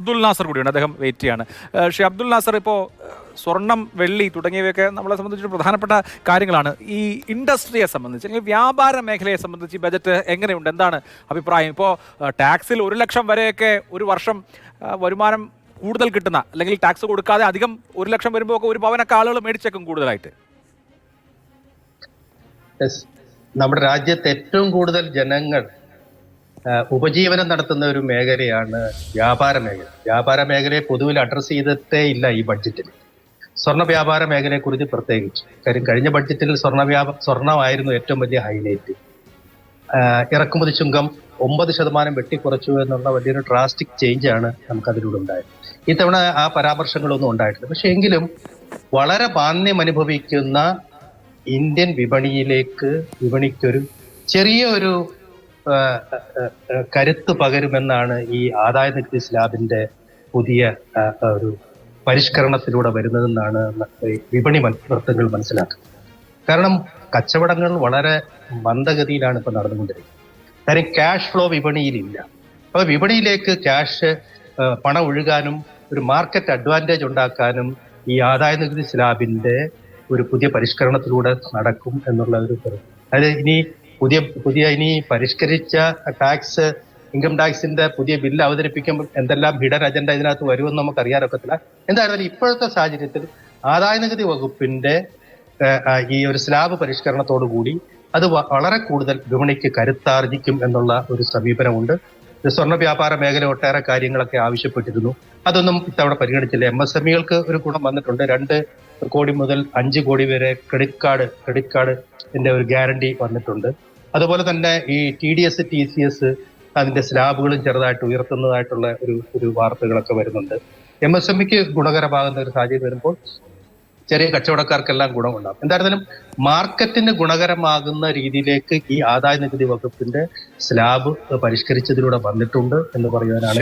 അബ്ദുൽ നാസർ കൂടിയുണ്ട്, അദ്ദേഹം വെയിറ്റ് ചെയ്യാണ്. ശ്രീ അബ്ദുൽ നാസർ, ഇപ്പോൾ സ്വർണം, വെള്ളി തുടങ്ങിയവയൊക്കെ നമ്മളെ സംബന്ധിച്ച് പ്രധാനപ്പെട്ട കാര്യങ്ങളാണ്. ഈ ഇൻഡസ്ട്രിയെ സംബന്ധിച്ച് അല്ലെങ്കിൽ വ്യാപാര മേഖലയെ സംബന്ധിച്ച് ഈ ബജറ്റ് എങ്ങനെയുണ്ട്, എന്താണ് അഭിപ്രായം? ഇപ്പോൾ ടാക്സിൽ 1 ലക്ഷം വരെയൊക്കെ ഒരു വർഷം വരുമാനം കൂടുതൽ കിട്ടുന്ന, അല്ലെങ്കിൽ ടാക്സ് കൊടുക്കാതെ അധികം 1 ലക്ഷം വരുമ്പോൾ ഒക്കെ ഒരു പവനൊക്കെ ആളുകൾ മേടിച്ചേക്കും കൂടുതലായിട്ട്. നമ്മുടെ രാജ്യത്ത് ഏറ്റവും കൂടുതൽ ജനങ്ങൾ ഉപജീവനം നടത്തുന്ന ഒരു മേഖലയാണ് വ്യാപാര മേഖല. വ്യാപാര മേഖലയെ പൊതുവിൽ അഡ്രസ്സ് ചെയ്തിട്ടേ ഇല്ല ഈ ബഡ്ജറ്റിൽ. സ്വർണ്ണ വ്യാപാര മേഖലയെ കുറിച്ച് പ്രത്യേകിച്ച് കാര്യം കഴിഞ്ഞ ബഡ്ജറ്റിൽ സ്വർണ്ണമായിരുന്നു ഏറ്റവും വലിയ ഹൈലൈറ്റ്. ഇറക്കുമതി ചുങ്കം 9% വെട്ടിക്കുറച്ചു എന്നുള്ള വലിയൊരു ഡ്രാസ്റ്റിക് ചേഞ്ചാണ് നമുക്കതിലൂടെ ഉണ്ടായത്. ഇത്തവണ ആ പരാമർശങ്ങളൊന്നും ഉണ്ടായിട്ടില്ല. പക്ഷെ എങ്കിലും വളരെ മാന്യം അനുഭവിക്കുന്ന ഇന്ത്യൻ വിപണിക്കൊരു ചെറിയ ഒരു കരുത്ത് പകരുമെന്നാണ് ഈ ആദായ നികുതി സ്ലാബിന്റെ പുതിയ ഒരു പരിഷ്കരണത്തിലൂടെ വരുന്നതെന്നാണ് വിപണി വൃത്തങ്ങൾ മനസ്സിലാക്കുന്നത്. കാരണം കച്ചവടങ്ങൾ വളരെ മന്ദഗതിയിലാണ് ഇപ്പൊ നടന്നുകൊണ്ടിരിക്കുന്നത്. കാര്യം ക്യാഷ് ഫ്ലോ വിപണിയിലില്ല. അപ്പൊ വിപണിയിലേക്ക് ക്യാഷ് പണം ഒഴുകാനും ഒരു മാർക്കറ്റ് അഡ്വാൻറ്റേജ് ഉണ്ടാക്കാനും ഈ ആദായ നികുതി സ്ലാബിന്റെ ഒരു പുതിയ പരിഷ്കരണത്തിലൂടെ നടക്കും എന്നുള്ള ഒരു അതായത് ഇനി പരിഷ്കരിച്ച ഇൻകം ടാക്സിന്റെ പുതിയ ബില്ല് അവതരിപ്പിക്കുമ്പോൾ എന്തെല്ലാം ഹിഡൻ അജണ്ട ഇതിനകത്ത് വരുമെന്ന് നമുക്ക് അറിയാനൊക്കത്തില്ല. എന്തായാലും ഇപ്പോഴത്തെ സാഹചര്യത്തിൽ ആദായ നികുതി വകുപ്പിന്റെ ഈ ഒരു സ്ലാബ് പരിഷ്കരണത്തോടു കൂടി അത് വളരെ കൂടുതൽ വിപണിക്ക് കരുത്താർജിക്കും എന്നുള്ള ഒരു സമീപനമുണ്ട്. സ്വർണ്ണ വ്യാപാര മേഖല ഒട്ടേറെ കാര്യങ്ങളൊക്കെ ആവശ്യപ്പെട്ടിരുന്നു. അതൊന്നും ഇത്തവണ പരിഗണിച്ചില്ല. MSMEകൾക്ക് ഒരു ഗുണം വന്നിട്ടുണ്ട്. 2 കോടി മുതൽ 5 കോടി വരെ ക്രെഡിറ്റ് കാർഡിന്റെ ഒരു ഗ്യാരണ്ടി വന്നിട്ടുണ്ട്. അതുപോലെ തന്നെ ഈ TDS TCS അതിന്റെ സ്ലാബുകളും ചെറുതായിട്ട് ഉയർത്തുന്നതായിട്ടുള്ള ഒരു വാർത്തകളൊക്കെ വരുന്നുണ്ട്. MSMEക്ക് ഗുണകരമാകുന്ന ഒരു സാഹചര്യം വരുമ്പോൾ ചെറിയ കച്ചവടക്കാർക്കെല്ലാം ഗുണമുണ്ടാകും. എന്തായിരുന്നാലും മാർക്കറ്റിന് ഗുണകരമാകുന്ന രീതിയിലേക്ക് ഈ ആദായ നികുതി വകുപ്പിന്റെ സ്ലാബ് പരിഷ്കരിച്ചതിലൂടെ വന്നിട്ടുണ്ട് എന്ന് പറയുവാനാണ്.